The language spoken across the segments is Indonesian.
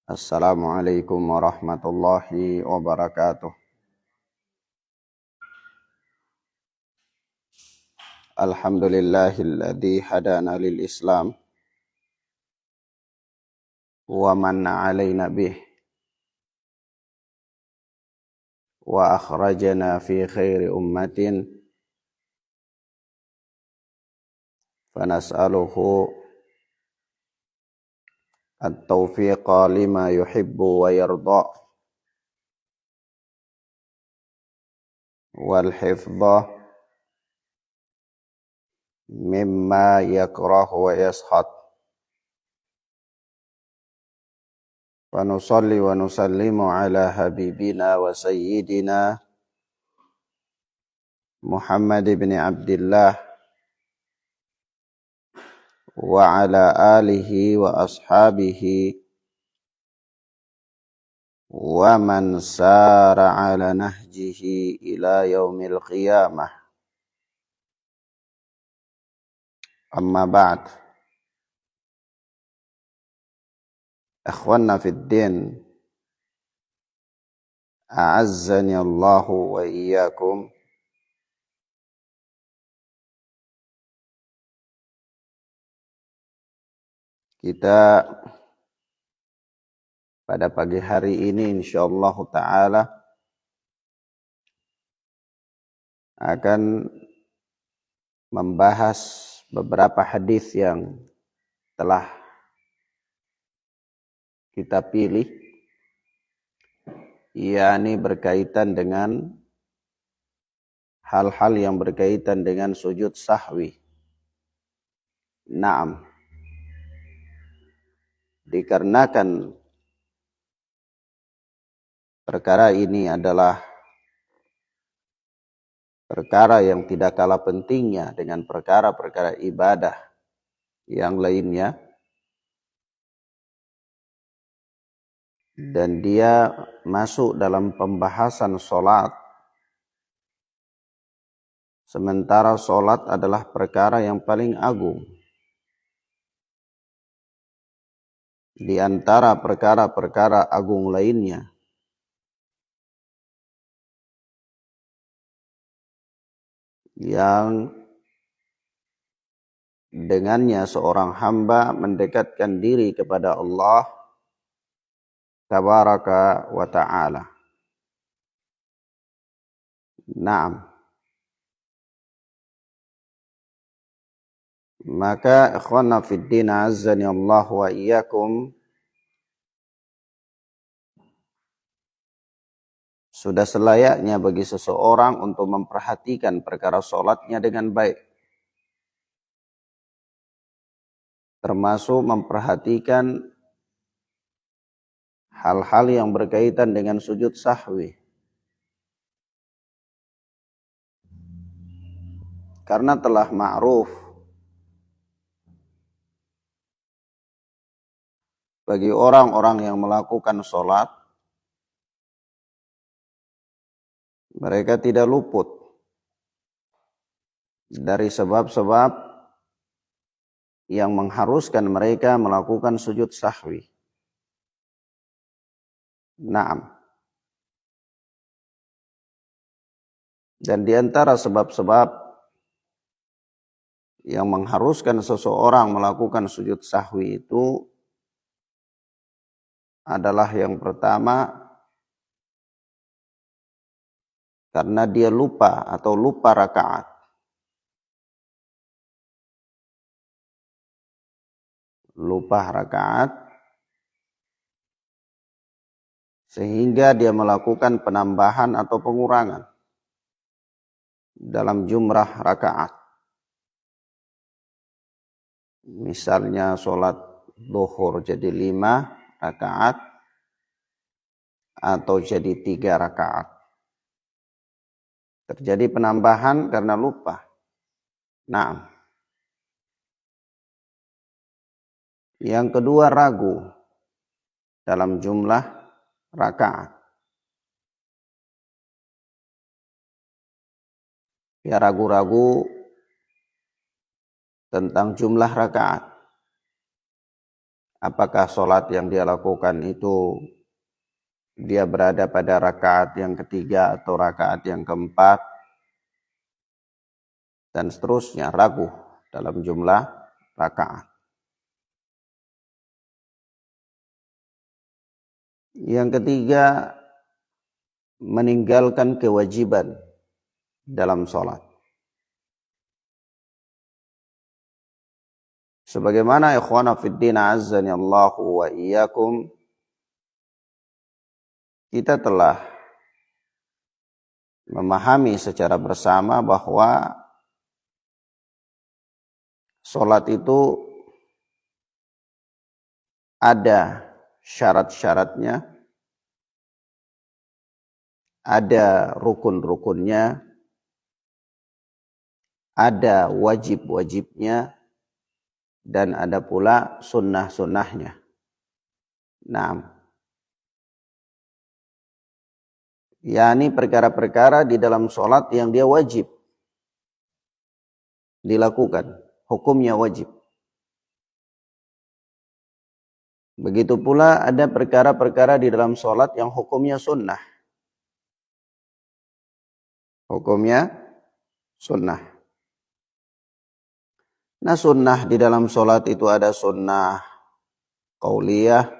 Assalamualaikum warahmatullahi wabarakatuh. Alhamdulillahilladzi hadana lil Islam wa manna alaina bih wa akhrajana fi khairi ummatin fanas'aluhu at-taufiqa lima yuhibbu wa yarda wal hifdha mimma yakrahu wa yashat. Wa nusalli wa nusallimu ala habibina wa sayyidina Muhammad ibn Abdillah wa ala alihi wa ashabihi wa man sara ala nahjihi ila yaumil qiyamah. Amma ba'd. Akhwanna fid din, a'azzani Allahu wa iyyakum. Kita pada pagi hari ini insyaallah taala akan membahas beberapa hadis yang telah kita pilih, yakni berkaitan dengan hal-hal yang berkaitan dengan sujud sahwi. Naam, dikarenakan perkara ini adalah perkara yang tidak kalah pentingnya dengan perkara-perkara ibadah yang lainnya, dan dia masuk dalam pembahasan solat, sementara solat adalah perkara yang paling agung di antara perkara-perkara agung lainnya, yang dengannya seorang hamba mendekatkan diri kepada Allah tabaraka wa ta'ala. Naam. Maka ikhwana fid din azzani Allah wa iyyakum, sudah selayaknya bagi seseorang untuk memperhatikan perkara solatnya dengan baik, termasuk memperhatikan hal-hal yang berkaitan dengan sujud sahwi. Karena telah ma'ruf bagi orang-orang yang melakukan solat, mereka tidak luput dari sebab-sebab yang mengharuskan mereka melakukan sujud sahwi. Naam. Dan di antara sebab-sebab yang mengharuskan seseorang melakukan sujud sahwi itu adalah yang pertama, karena dia lupa atau lupa rakaat. Lupa rakaat sehingga dia melakukan penambahan atau pengurangan dalam jumlah rakaat. Misalnya sholat zuhur jadi 5 rakaat atau jadi 3 rakaat. Terjadi penambahan karena lupa. Nah, yang kedua ragu dalam jumlah rakaat. Ya, ragu-ragu tentang jumlah rakaat. apakah sholat yang dia lakukan itu dia berada pada rakaat yang ketiga atau rakaat yang keempat, dan seterusnya, ragu dalam jumlah rakaat. Yang ketiga, meninggalkan kewajiban dalam sholat. Sebagaimana ikhwana fiddin azzani Allahu wa iyyakum, kita telah memahami secara bersama bahwa sholat itu ada syarat-syaratnya, ada rukun-rukunnya, ada wajib-wajibnya, dan ada pula sunnah-sunnahnya. Nah, yakni perkara-perkara di dalam sholat yang dia wajib dilakukan, hukumnya wajib. Begitu pula ada perkara-perkara di dalam sholat yang hukumnya sunnah. Hukumnya sunnah. Nah, sunnah di dalam sholat itu ada sunnah qauliyah,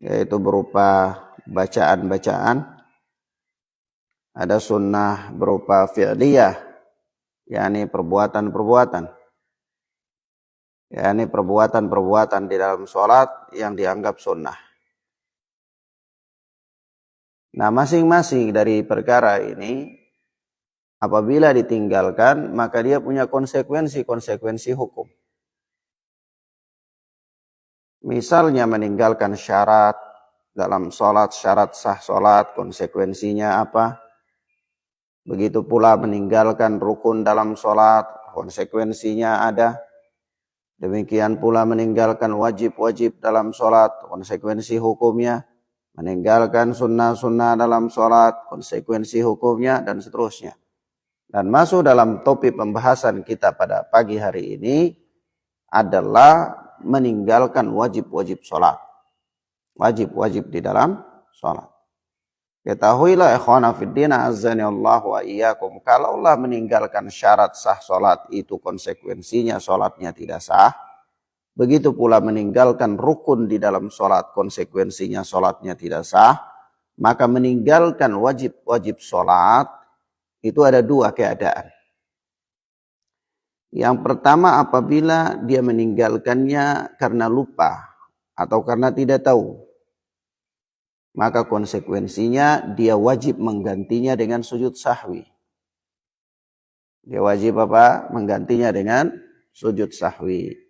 yaitu berupa bacaan-bacaan. Ada sunnah berupa fi'liyah, yakni perbuatan-perbuatan. Yakni perbuatan-perbuatan di dalam sholat yang dianggap sunnah. Nah, masing-masing dari perkara ini apabila ditinggalkan, maka dia punya konsekuensi hukum. Misalnya meninggalkan syarat dalam sholat, syarat sah sholat, konsekuensinya apa? Begitu pula meninggalkan rukun dalam sholat, konsekuensinya ada. Demikian pula meninggalkan wajib-wajib dalam sholat, konsekuensi hukumnya. Meninggalkan sunnah-sunnah dalam sholat, konsekuensi hukumnya, dan seterusnya. Dan masuk dalam topik pembahasan kita pada pagi hari ini adalah meninggalkan wajib-wajib sholat. Wajib-wajib di dalam sholat. Ketahuilah ikhwana fiddin azzani Allah wa iyyakum, kalaulah meninggalkan syarat sah sholat itu konsekuensinya sholatnya tidak sah. Begitu pula meninggalkan rukun di dalam sholat konsekuensinya sholatnya tidak sah. Maka meninggalkan wajib-wajib sholat itu ada dua keadaan. Yang pertama, apabila dia meninggalkannya karena lupa atau karena tidak tahu, maka konsekuensinya dia wajib menggantinya dengan sujud sahwi. Dia wajib apa? Menggantinya dengan sujud sahwi.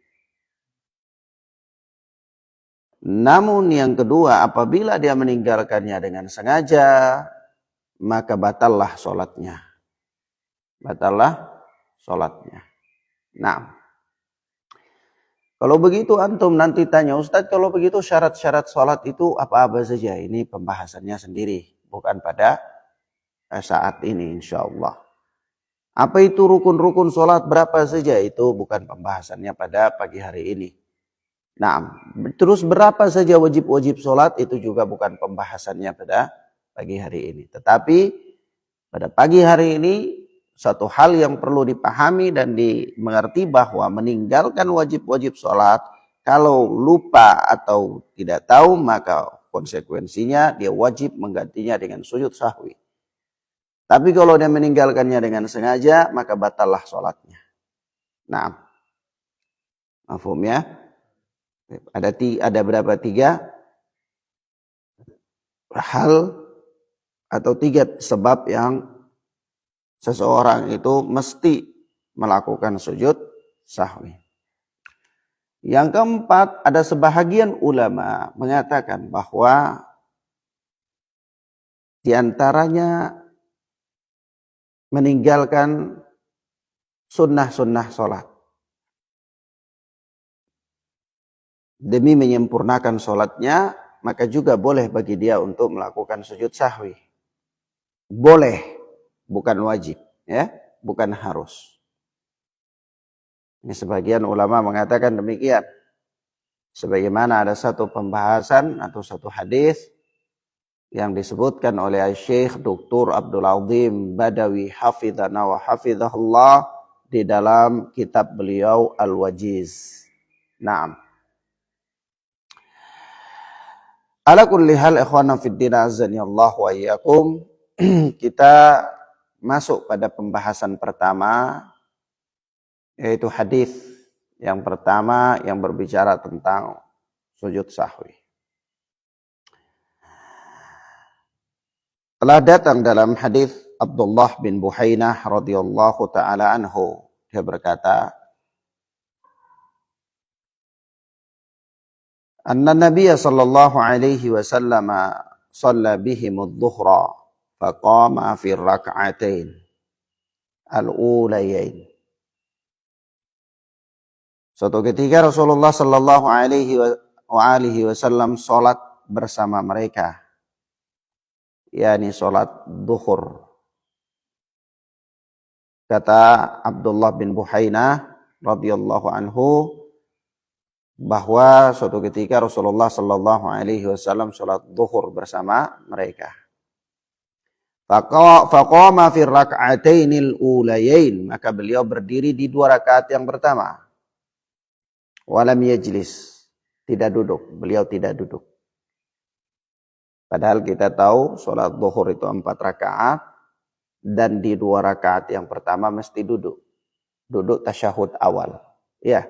Namun yang kedua, apabila dia meninggalkannya dengan sengaja, maka batallah sholatnya. Batallah sholatnya. Nah, kalau begitu antum nanti tanya, Ustadz kalau begitu syarat-syarat sholat itu apa-apa saja? Ini pembahasannya sendiri, bukan pada saat ini insyaAllah. Apa itu rukun-rukun sholat berapa saja? Itu bukan pembahasannya pada pagi hari ini. Nah, terus berapa saja wajib-wajib sholat itu juga bukan pembahasannya pada pagi hari ini. Tetapi pada pagi hari ini satu hal yang perlu dipahami dan dimengerti bahwa meninggalkan wajib-wajib sholat kalau lupa atau tidak tahu maka konsekuensinya dia wajib menggantinya dengan sujud sahwi. Tapi kalau dia meninggalkannya dengan sengaja maka batallah sholatnya. Nah, mafhum ya? Ada berapa? 3 hal atau 3 sebab yang seseorang itu mesti melakukan sujud sahwi. Yang keempat, ada sebahagian ulama mengatakan bahwa di antaranya meninggalkan sunnah-sunnah sholat. Demi menyempurnakan sholatnya, maka juga boleh bagi dia untuk melakukan sujud sahwi. Boleh, bukan wajib, ya, bukan harus. Ini sebagian ulama mengatakan demikian. Sebagaimana ada satu pembahasan atau satu hadis yang disebutkan oleh Syekh Dr. Abdul Azim Badawi hafizana wa hafizahullah di dalam kitab beliau Al-Wajiz. Naam. Ala kulli hal ikhwana fid din azani Allah wa iyyakum. Kita masuk pada pembahasan pertama, yaitu hadis yang pertama yang berbicara tentang sujud sahwi. Telah datang dalam hadis Abdullah bin Buhainah radhiyallahu taala anhu, dia berkata, anna Nabiy sallallahu alaihi wasallam shalla bihim adh-dhuhra faqama fi rak'atain al-ulayain. Suatu ketika Rasulullah sallallahu alaihi wasallam salat bersama mereka, yakni salat zuhur. Kata Abdullah bin Buhainah radhiyallahu anhu bahwa suatu ketika Rasulullah sallallahu alaihi wasallam salat zuhur bersama mereka. Faqama fi rak'atainil ulayain, maka beliau berdiri di 2 rakaat yang pertama. Walam yajlis, tidak duduk, beliau tidak duduk. Padahal kita tahu sholat zuhur itu 4 rakaat dan di 2 rakaat yang pertama mesti duduk. Duduk tasyahud awal. Ya.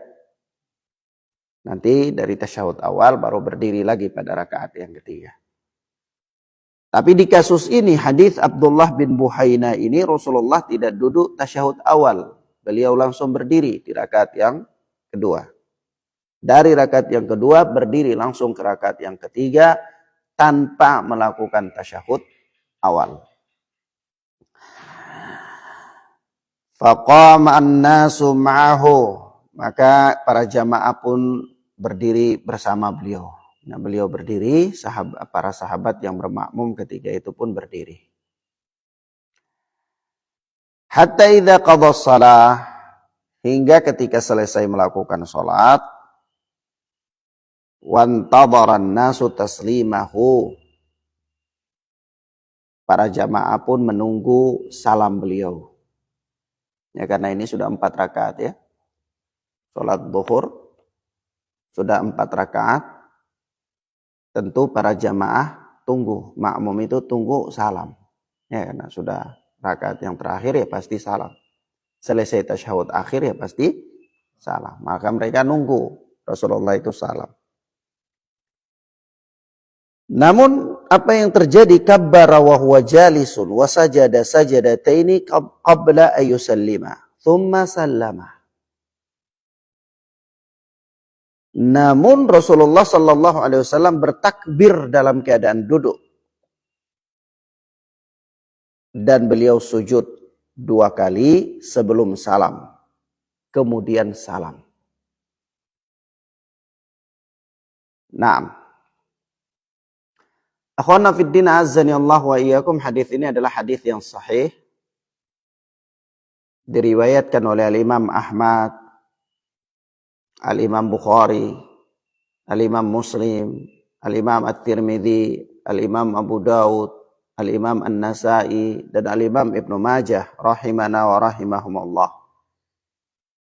Nanti dari tasyahud awal baru berdiri lagi pada rakaat yang ketiga. Tapi di kasus ini hadis Abdullah bin Buhainah ini Rasulullah tidak duduk tasyahud awal. Beliau langsung berdiri di rakaat yang kedua. Dari rakaat yang kedua berdiri langsung ke rakaat yang ketiga tanpa melakukan tasyahud awal. Faqama an-nasu ma'ahu, maka para jamaah pun berdiri bersama beliau. Nah, beliau berdiri, para sahabat yang bermakmum ketika itu pun berdiri. Hatta idza qadha shalah, hingga ketika selesai melakukan salat, wantadharan nasu taslimahu, para jamaah pun menunggu salam beliau. Ya, karena ini sudah 4 rakaat ya. Salat zuhur sudah 4 rakaat. Tentu para jamaah tunggu, makmum itu tunggu salam. Ya, karena sudah rakaat yang terakhir ya pasti salam. Selesai tasyahud akhir ya pasti salam. Maka mereka nunggu Rasulullah itu salam. Namun apa yang terjadi, kabbara wa huwa jalisun wa sajada sajadataini qabla ayyusallima thumma sallama. Namun Rasulullah sallallahu alaihi wasallam bertakbir dalam keadaan duduk dan beliau sujud 2 kali sebelum salam, kemudian salam. Naam. Akhwana fid din azzani Allah wa iyyakum, hadis ini adalah hadis yang sahih, diriwayatkan oleh Al-Imam Ahmad, Al-Imam Bukhari, Al-Imam Muslim, Al-Imam At-Tirmidzi, Al-Imam Abu Daud, Al-Imam An-Nasai, dan Al-Imam Ibnu Majah rahimana wa rahimahumullah.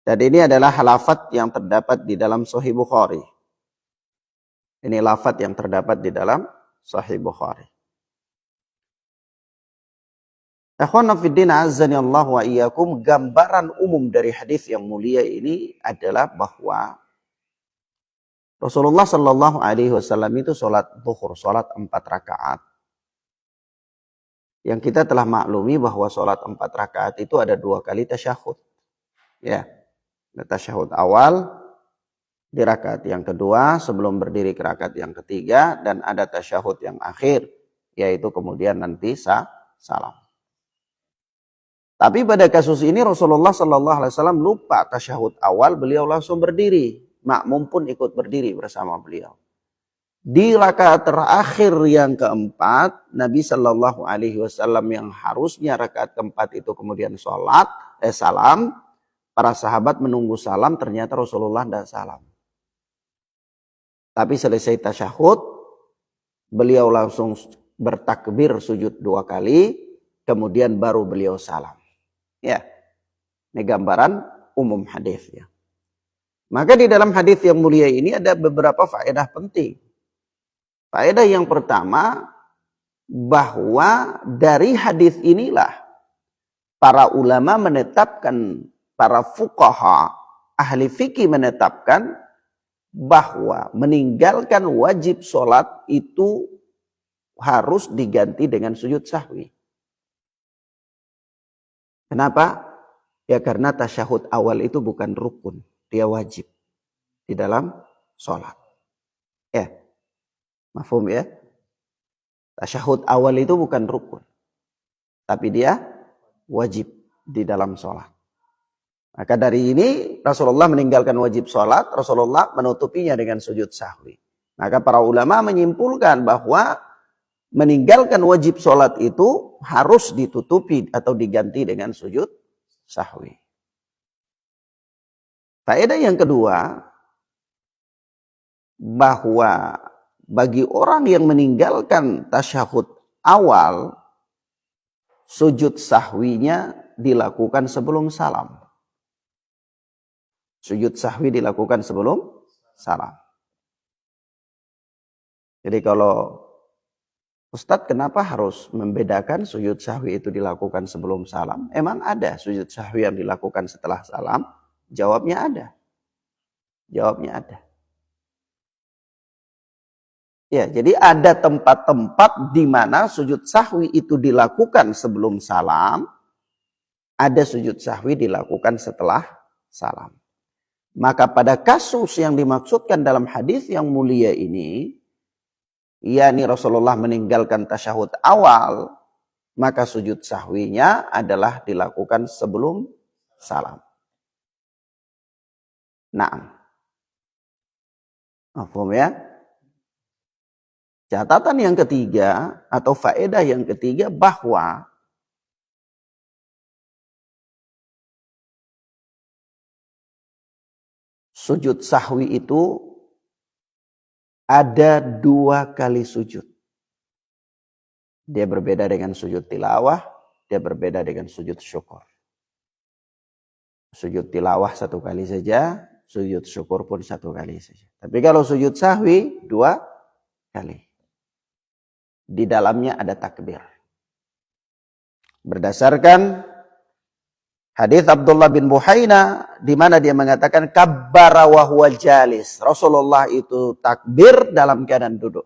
Dan ini adalah lafaz yang terdapat di dalam Sahih Bukhari. Ini lafaz yang terdapat di dalam Sahih Bukhari. Akhwana fiddin azzani Allah wa iyyakum, gambaran umum dari hadis yang mulia ini adalah bahwa Rasulullah sallallahu alaihi wasallam itu salat zuhur, salat 4 rakaat. Yang kita telah maklumi bahwa salat 4 rakaat itu ada 2 kali tasyahud. Ya. Tasyahud awal di rakaat yang kedua sebelum berdiri ke rakaat yang ketiga, dan ada tasyahud yang akhir, yaitu kemudian nanti salam. Tapi pada kasus ini Rasulullah sallallahu alaihi wasallam lupa tasyahud awal, beliau langsung berdiri. Makmum pun ikut berdiri bersama beliau. Di rakaat terakhir yang keempat, Nabi sallallahu alaihi wasallam yang harusnya rakaat keempat itu kemudian salam, para sahabat menunggu salam, ternyata Rasulullah tidak salam. Tapi selesai tasyahud, beliau langsung bertakbir sujud 2 kali, kemudian baru beliau salam. Ya, ini gambaran umum hadis ya. Maka di dalam hadis yang mulia ini ada beberapa faedah penting. Faedah yang pertama, bahwa dari hadis inilah para ulama menetapkan, para fuqaha, ahli fikih menetapkan bahwa meninggalkan wajib sholat itu harus diganti dengan sujud sahwi. Kenapa? Ya karena tasyahud awal itu bukan rukun, dia wajib di dalam sholat. Ya, mafhum ya? Tasyahud awal itu bukan rukun, tapi dia wajib di dalam sholat. Maka dari ini Rasulullah meninggalkan wajib sholat, Rasulullah menutupinya dengan sujud sahwi. Maka para ulama menyimpulkan bahwa meninggalkan wajib sholat itu harus ditutupi atau diganti dengan sujud sahwi. Faedah yang kedua, bahwa bagi orang yang meninggalkan tasyahud awal, sujud sahwinya dilakukan sebelum salam. Sujud sahwi dilakukan sebelum salam. Jadi kalau Ustadz kenapa harus membedakan sujud sahwi itu dilakukan sebelum salam? Emang ada sujud sahwi yang dilakukan setelah salam? Jawabnya ada. Jawabnya ada. Ya, jadi ada tempat-tempat di mana sujud sahwi itu dilakukan sebelum salam, ada sujud sahwi dilakukan setelah salam. Maka pada kasus yang dimaksudkan dalam hadis yang mulia ini, yakni Rasulullah meninggalkan tasyahud awal, maka sujud sahwinya adalah dilakukan sebelum salam. Nah, mafhum ya? Catatan yang ketiga atau faedah yang ketiga bahwa sujud sahwi itu ada 2 kali sujud. Dia berbeda dengan sujud tilawah, dia berbeda dengan sujud syukur. Sujud tilawah 1 kali saja, sujud syukur pun 1 kali saja. Tapi kalau sujud sahwi 2 kali. Di dalamnya ada takbir. Berdasarkan hadis Abdullah bin Buhaina di mana dia mengatakan kabbara wa huwa jalis. Rasulullah itu takbir dalam keadaan duduk.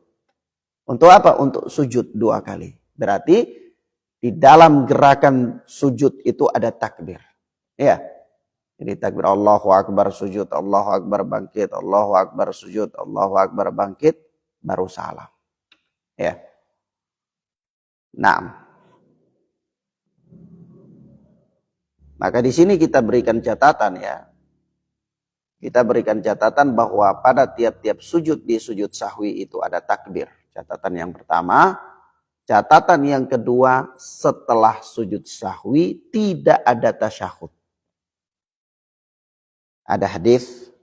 Untuk apa? Untuk sujud 2 kali. Berarti di dalam gerakan sujud itu ada takbir. Ya. Jadi takbir Allahu Akbar sujud, Allahu Akbar bangkit, Allahu Akbar sujud, Allahu Akbar bangkit, baru salam. Ya. Nah. Maka di sini kita berikan catatan ya. Kita berikan catatan bahwa pada tiap-tiap sujud di sujud sahwi itu ada takbir. Catatan yang pertama. Catatan yang kedua, setelah sujud sahwi tidak ada tasyahud. Ada hadis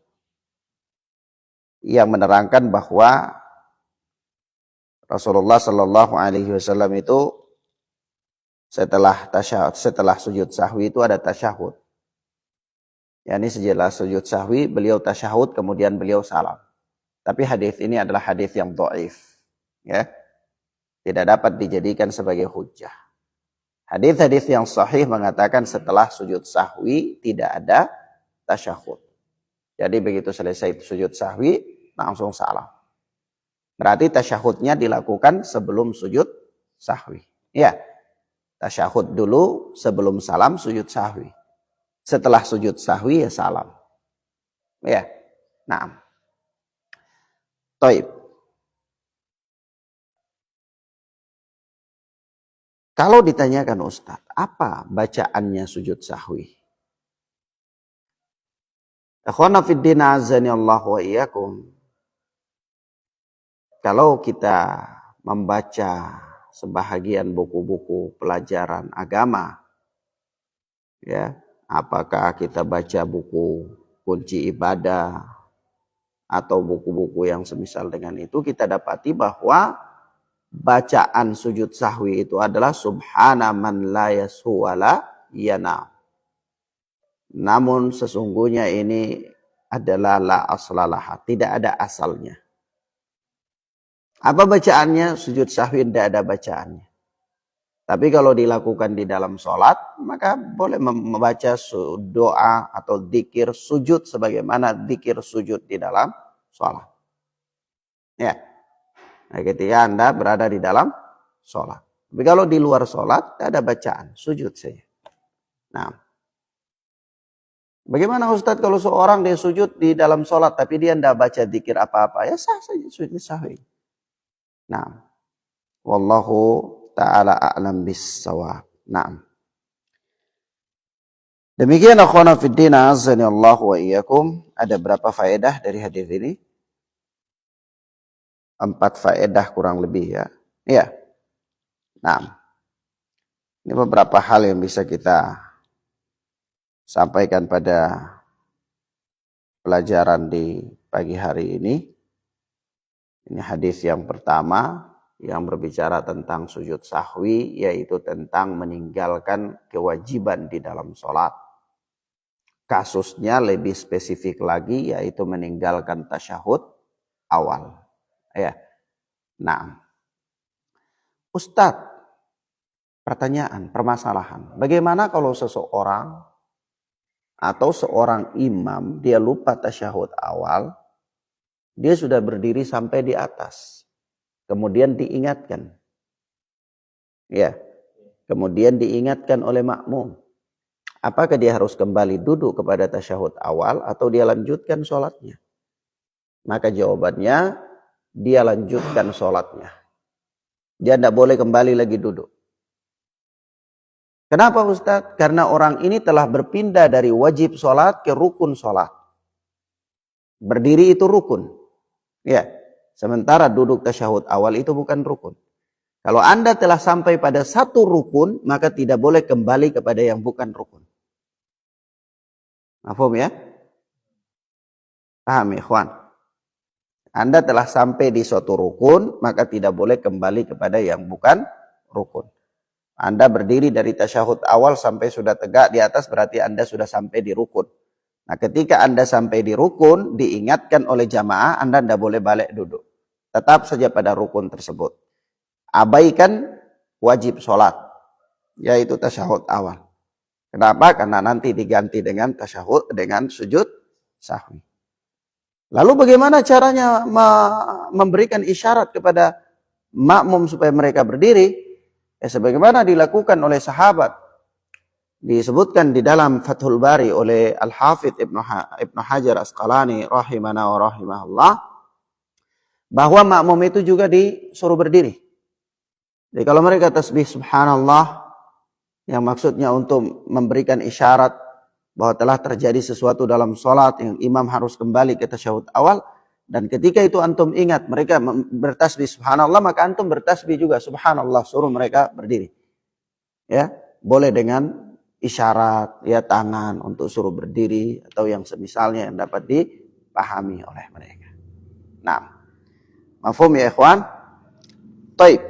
yang menerangkan bahwa Rasulullah Shallallahu Alaihi Wasallam itu setelah sujud sahwi itu ada tasyahud. Yani setelah sujud sahwi beliau tasyahud kemudian beliau salam. Tapi hadis ini adalah hadis yang dhaif, ya. Tidak dapat dijadikan sebagai hujjah. Hadis-hadis yang sahih mengatakan setelah sujud sahwi tidak ada tasyahud. Jadi begitu selesai sujud sahwi langsung salam. Berarti tasyahudnya dilakukan sebelum sujud sahwi. Ya. Tasyahud dulu sebelum salam sujud sahwi. Setelah sujud sahwi ya salam. Ya. Naam. Taib. Kalau ditanyakan Ustaz, apa bacaannya sujud sahwi? Akhwana fiddin azani Allah wa iyyakum. Kalau kita membaca sebahagian buku-buku pelajaran agama, ya, apakah kita baca buku kunci ibadah, atau buku-buku yang semisal dengan itu, kita dapati bahwa bacaan sujud sahwi itu adalah subhana man la yashu wala yana. Namun sesungguhnya ini adalah la aslalaha, tidak ada asalnya. Apa bacaannya? Sujud sahwi tidak ada bacaannya. Tapi kalau dilakukan di dalam sholat, maka boleh membaca doa atau dzikir sujud sebagaimana dzikir sujud di dalam sholat. Ya, nah, ketika Anda berada di dalam sholat. Tapi kalau di luar sholat, tidak ada bacaan, sujud saja. Nah, bagaimana Ustadz kalau seorang dia sujud di dalam sholat, tapi dia tidak baca dzikir apa-apa? Ya sah saja sujud sahwi. Nah, wallahu ta'ala a'lam bis-shawab. Naam. Demikian akhwana fiddin azani Allah wa iyyakum. Ada berapa faedah dari hadis ini? 4 faedah kurang lebih ya. Iya. Naam. Ini beberapa hal yang bisa kita sampaikan pada pelajaran di pagi hari ini. Ini hadis yang pertama yang berbicara tentang sujud sahwi, yaitu tentang meninggalkan kewajiban di dalam sholat. Kasusnya lebih spesifik lagi, yaitu meninggalkan tasyahud awal. Ya. Nah, Ustadz, pertanyaan, permasalahan. Bagaimana kalau seseorang atau seorang imam, dia lupa tasyahud awal, dia sudah berdiri sampai di atas. Kemudian diingatkan. Ya. Kemudian diingatkan oleh makmum. Apakah dia harus kembali duduk kepada tasyahud awal atau dia lanjutkan sholatnya? Maka jawabannya, dia lanjutkan sholatnya. Dia tidak boleh kembali lagi duduk. Kenapa Ustadz? Karena orang ini telah berpindah dari wajib sholat ke rukun sholat. Berdiri itu rukun. Ya. Sementara duduk tasyahud awal itu bukan rukun. Kalau Anda telah sampai pada satu rukun, maka tidak boleh kembali kepada yang bukan rukun. Paham ya? Paham ya, ikhwan? Anda telah sampai di suatu rukun, maka tidak boleh kembali kepada yang bukan rukun. Anda berdiri dari tasyahud awal sampai sudah tegak di atas, berarti Anda sudah sampai di rukun. Nah, ketika Anda sampai di rukun, diingatkan oleh jamaah, Anda tidak boleh balik duduk. Tetap saja pada rukun tersebut. Abaikan wajib sholat, yaitu tasyahud awal. Kenapa? Karena nanti diganti dengan tasyahud, dengan sujud sahwi. Lalu bagaimana caranya memberikan isyarat kepada makmum supaya mereka berdiri? Ya, sebagaimana dilakukan oleh sahabat. Disebutkan di dalam Fathul Bari oleh Al-Hafidh Ibnu Hajar Asqalani rahimana wa rahimahullah, bahwa makmum itu juga disuruh berdiri. Jadi kalau mereka tasbih subhanallah, yang maksudnya untuk memberikan isyarat bahwa telah terjadi sesuatu dalam sholat yang imam harus kembali ke tasyahud awal, dan ketika itu antum ingat mereka bertasbih subhanallah, maka antum bertasbih juga subhanallah, suruh mereka berdiri. Ya, boleh dengan isyarat ya tangan untuk suruh berdiri atau yang semisalnya yang dapat dipahami oleh mereka. Nah, mafhum ya ikhwan? Taib.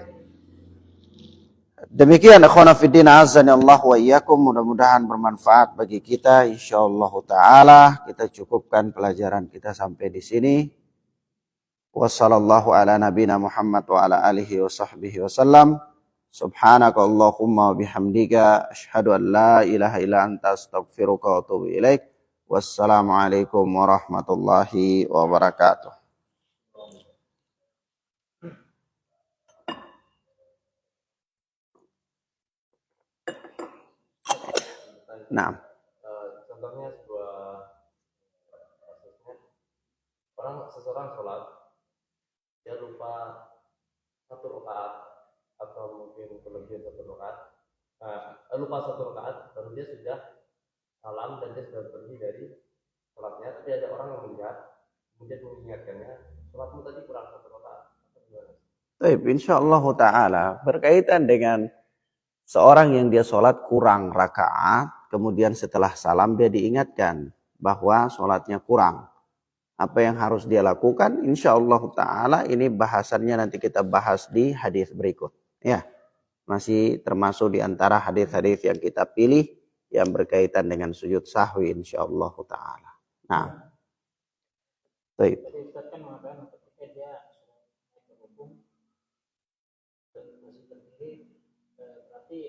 Demikian ikhwan fillah azani Allah wa iyyakum, mudah-mudahan bermanfaat bagi kita insyaallah taala. Kita cukupkan pelajaran kita sampai di sini. Wassallallahu ala nabiyina Muhammad wa ala alihi wa sahbihi wasallam. Subhanaka Allahumma wa bihamdika asyhadu an la ilaha illa anta astaghfiruka wa atubu ilaik. Wassalamualaikum warahmatullahi wabarakatuh. Nah, contohnya seseorang sholat, dia lupa satu rakaat atau mungkin kelebihan satu rakaat, lupa satu rakaat, lalu dia sudah salam dan dia sudah pergi dari sholatnya, tapi ada orang yang melihat, kemudian mengingatkannya, sholatmu tadi kurang satu rakaat. baik, insyaallah taala berkaitan dengan seorang yang dia sholat kurang rakaat, kemudian setelah salam dia diingatkan bahwa sholatnya kurang. apa yang harus dia lakukan, insya Allah Ta'ala ini bahasannya nanti kita bahas di hadis berikut. Ya, masih termasuk di antara hadis-hadis yang kita pilih yang berkaitan dengan sujud sahwi insya Allah Ta'ala. Nah, baik. Tadi Ustaz kan mengatakan ketika dia sudah berhubung dan masih berdiri, berarti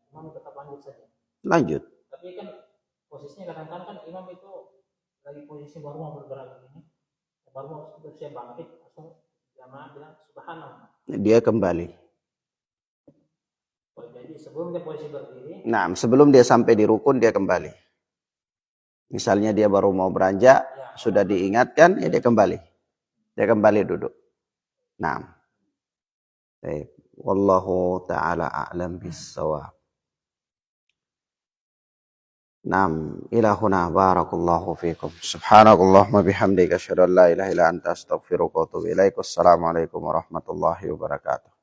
imam tetap lanjut saja. Lanjut. Tapi kan posisinya kadang-kadang kan imam itu lagi posisi baru mau bergerak begini, baru mau bersiap bangkit, langsung jamaah bilang subhanallah. Dia kembali. Oh, jadi sebelum dia posisi berdiri. Nah, sebelum dia sampai di rukun dia kembali. Misalnya dia baru mau beranjak, Ya, sudah diingatkan, ya dia kembali. Dia kembali duduk. Nah, baik. Wallahu ta'ala a'lam bis-shawab. Naam, ila huna barakallahu fikum. Subhanakallahumma bihamdika asyhadu an la ilaha illa anta astaghfiruka wa atubu ilaik. Wassalamualaikum warahmatullahi wabarakatuh.